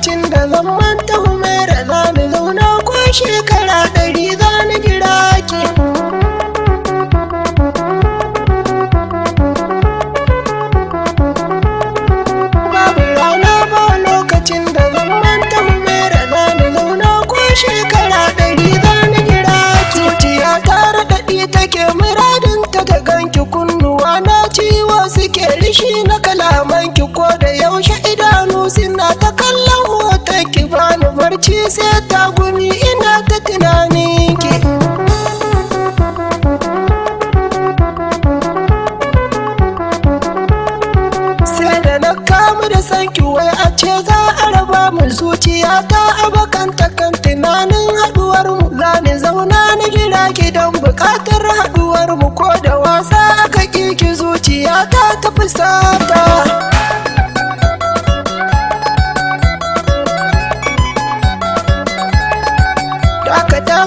lokacin da zan manta Humaira za ni zauna ko shekara 100 za ni jira ki. Babu rana ba lokacin da zan manta Humaira za ni zauna ko shekara 100 za ni jira ki. Zuciya ta raɗaɗi take muradinta ta ganki, kunnuwa na ciwo suke rishi na kalamanki, ko da yaushe idanu suna ta kallon hotonki, bani barci sai ta gumi ina ta tunaninki. Sai da na kamu da sanki wai a ce za a raba mu, zuciya ta abakanta kan tunanin haduwar mu. Za ni zauna ni jira ki don bukatar haduwar mu, ko da wasa aka ki zuciya ta tafi sata.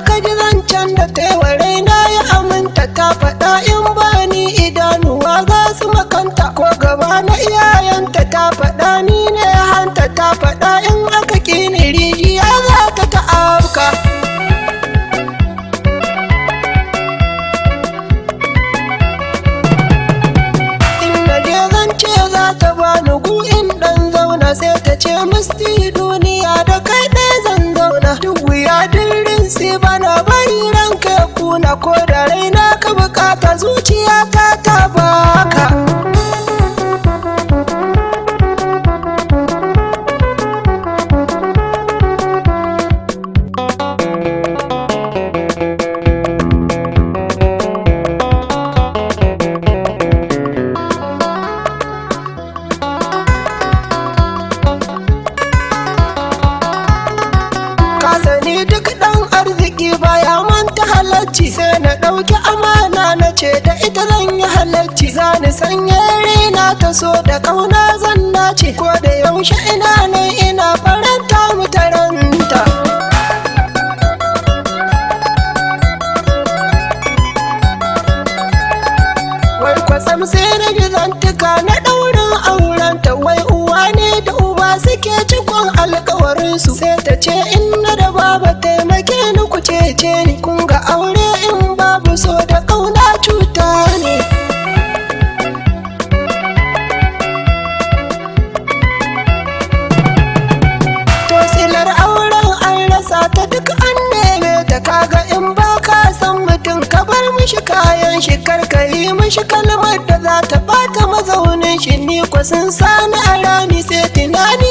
Ka ji zancen da ta yi wa raina ya aminta, ta faɗa in bani idanuwa za su makanta, ko gaba na iyayenta ta faɗa ni ne hanta, ta faɗa in aka ƙini rijiya za ta ta'afka. In na je zance za ta bani gu in ɗan zauna, sai ta ce musti duniya da kai ɗaya zan zauna. Duk wuya dirin sai bana bari ranka ya kuna, ko da raina ka bukata zuciya ta baka. Duk ɗan arziki baya manta halacci, sai na ɗauki amana na ce da ita zan yi halacci. Za ni sanya raina ta so da ƙauna zan nace, ko da yaushe ina nan ina faranta mu taranta. Wai kwatsam sai na ji zantuka na ɗaurin aurenta, wai uwa ne da uba suke cikon alkawarinsu. Sai ta ce inna da baba taimake ni ku cece ni, kun ga aure in babu so da ƙauna cuta ne. To silar auren an rasa ta duk an neme ta, kaga in ba ka san mutum ka bar mishi kayan shi, karka yi mishi kalmar da za ta bata mazaunin shi. Ni kwa sun sani a rami sai tunani